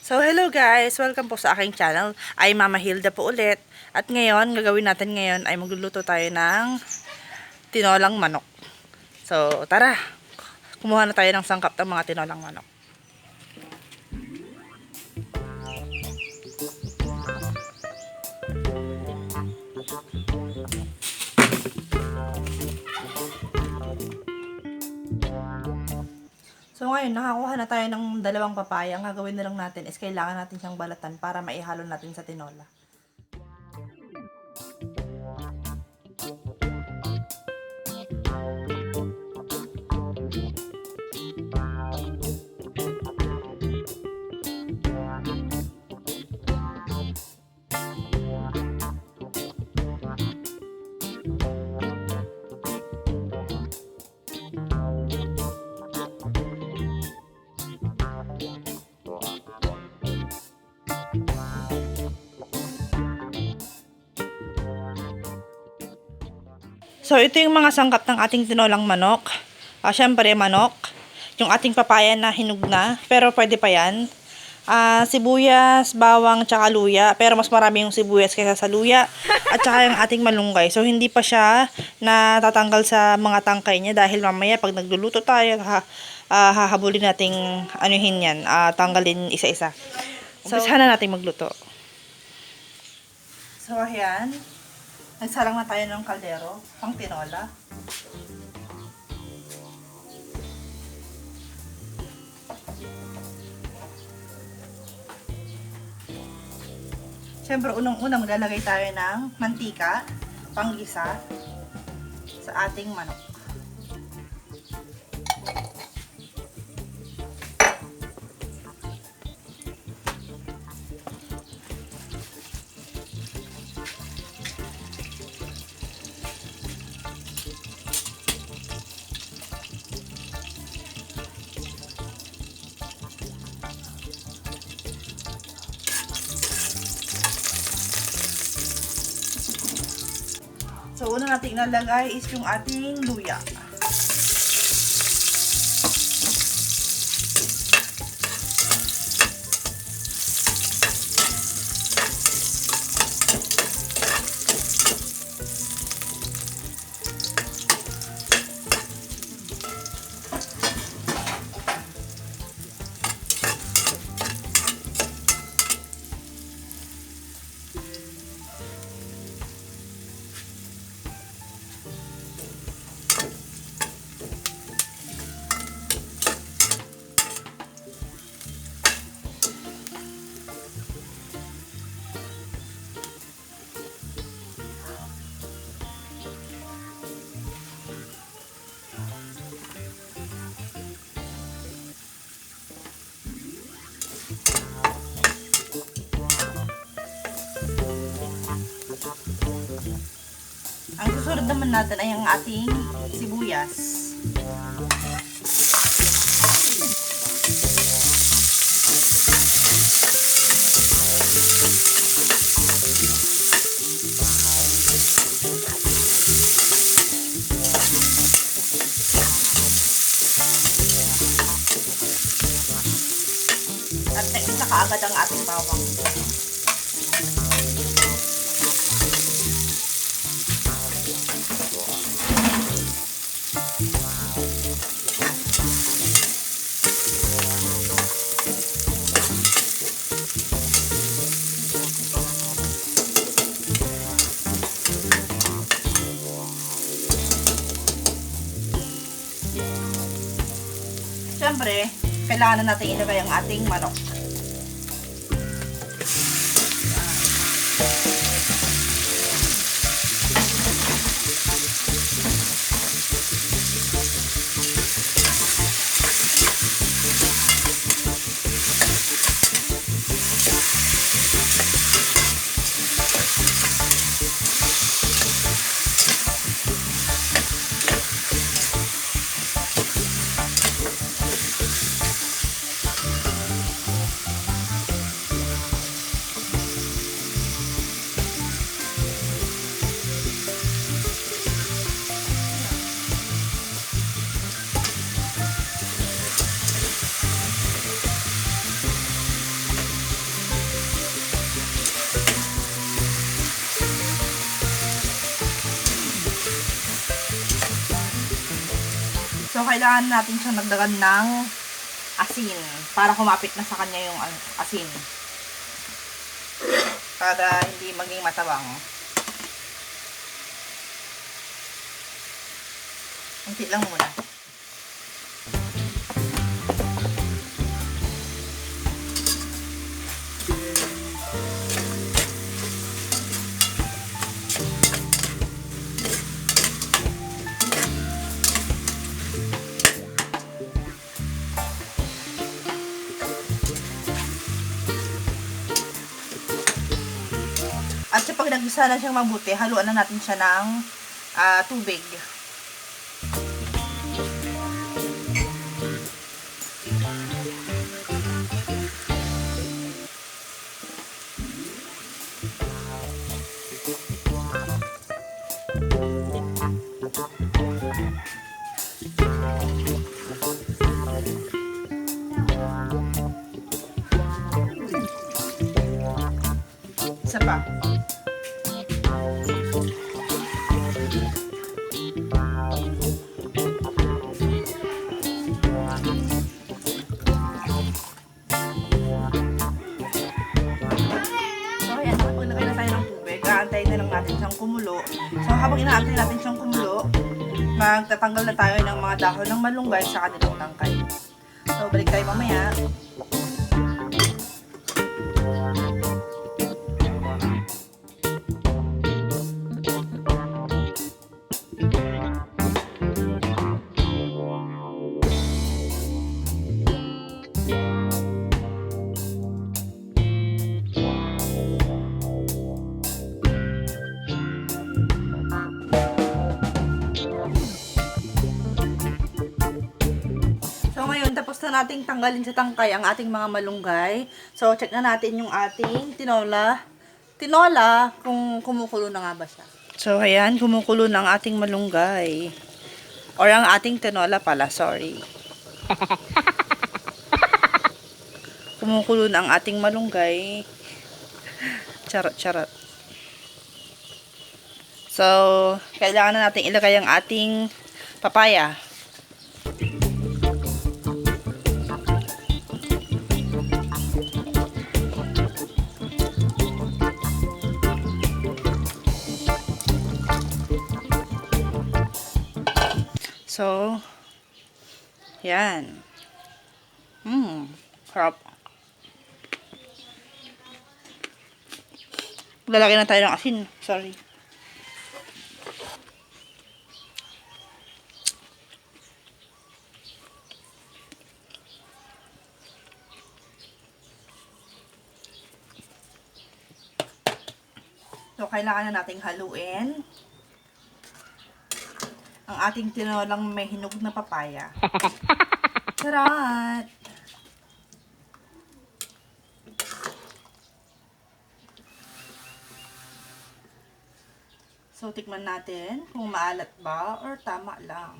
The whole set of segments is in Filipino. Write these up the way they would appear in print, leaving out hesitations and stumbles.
So, hello guys! Welcome po sa aking channel. Ay Mama Hilda po ulit. At ngayon, gagawin natin ngayon ay magluluto tayo ng tinolang manok. So, tara! Kumuha na tayo ng sangkap ng mga tinolang manok. So ngayon, nakakuha na tayo ng dalawang papaya. Ang gagawin na lang natin is kailangan natin siyang balatan para maihalo natin sa tinola. So, ito yung mga sangkap ng ating tinolang manok. Syempre, manok. Yung ating papaya na hinug na. Pero pwede pa yan. Sibuyas, bawang, tsaka luya. Pero mas marami yung sibuyas kaysa sa luya. At tsaka yung ating malunggay. So, hindi pa siya natatanggal sa mga tangkay niya. Dahil mamaya, pag nagluluto tayo, hahabulin nating anuhin yan. Tanggalin isa-isa. So, umpisahan na natin magluto. So, ayan. Nagsalang na tayo ng kaldero, pang tinola. Siyempre, unang-unang maglalagay tayo ng mantika, panggisa, sa ating manok. So, una natin ilalagay is yung ating luya. Ang susunod naman natin ay ang ating sibuyas. At naisa kaagad ang ating bawang. Siyempre, kailangan na natin ilagay ang ating manok. So, kailangan natin siyang nagdagan ng asin para kumapit na sa kanya yung asin. Para hindi maging matabang. Unti lang muna. At kapag nagisa na siyang mabuti, haluan na natin siya ng tubig. Isa pa. Aantayin na lang natin siyang kumulo. So, habang inaantay natin siyang kumulo, magtatanggal na tayo ng mga dahon ng malunggay sa kanilang tangkay. So, balik tayo mamaya. Tapos na nating tanggalin sa tangkay ang ating mga malunggay. So, check na natin yung ating tinola kung kumukulo na nga ba siya. So, ayan, kumukulo na ang ating malunggay. Or ang ating tinola pala, sorry. Kumukulo na ang ating malunggay. Charot. So, kailangan na natin ilagay ang ating papaya. So, yan. Sarap. Lalagyan na tayo ng asin. Sorry. So, kailangan na nating haluin ang ating tinolang may hinog na papaya. Sarap! So, tikman natin kung maalat ba or tama lang.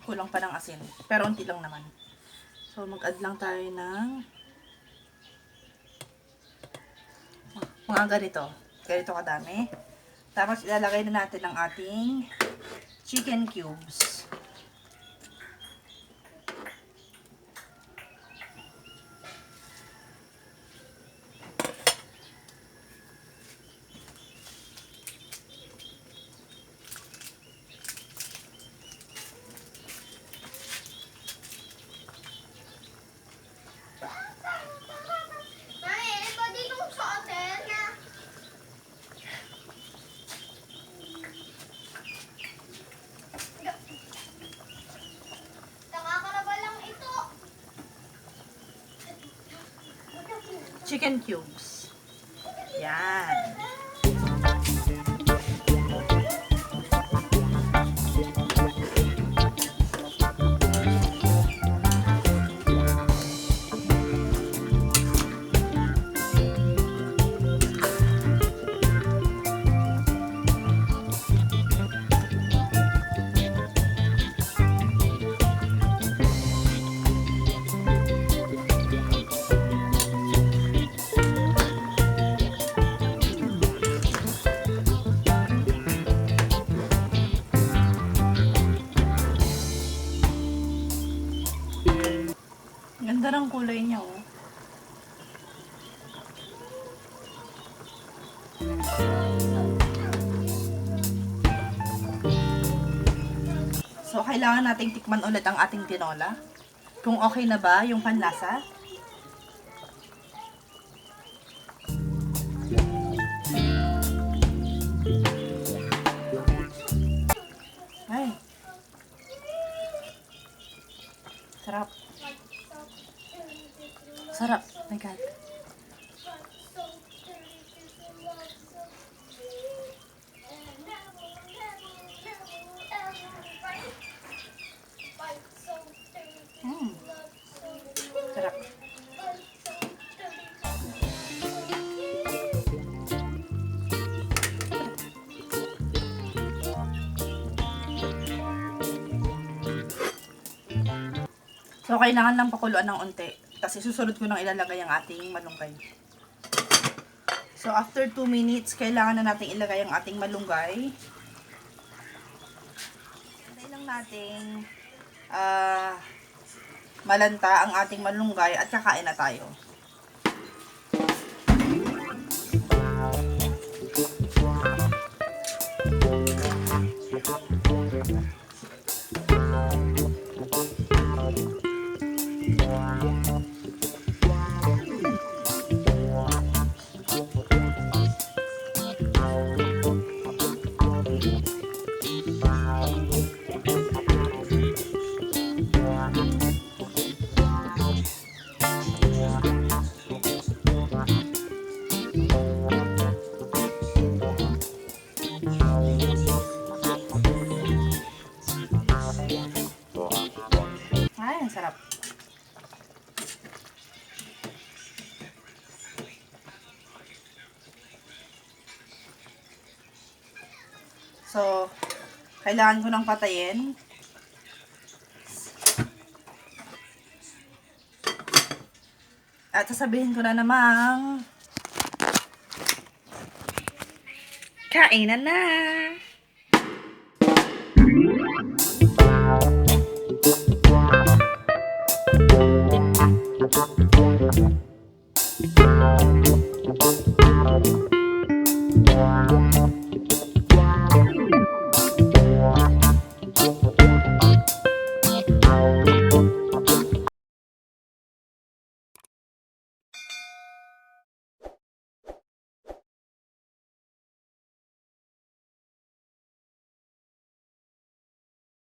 Kulang pa ng asin. Pero unti lang naman. So, mag-add lang tayo ng mga ganito. Ganito kadami. Tapos, ilalagay na natin ang ating chicken cubes. Chicken cubes. Yan. So, kailangan nating tikman ulit ang ating tinola. Kung okay na ba yung panlasa. Ay. Sarap. Sarap. Oh my God. Sarap. So, kailangan lang pakuluan ng unti. Kasi susunod ko nang ilalagay ang ating malunggay. So, after 2 minutes, kailangan na natin ilagay ang ating malunggay. Hintay lang natin malanta ang ating malunggay at kakain na tayo. Ay, ang sarap. So, kailangan ko nang patayin. At sasabihin ko na namang kainan na!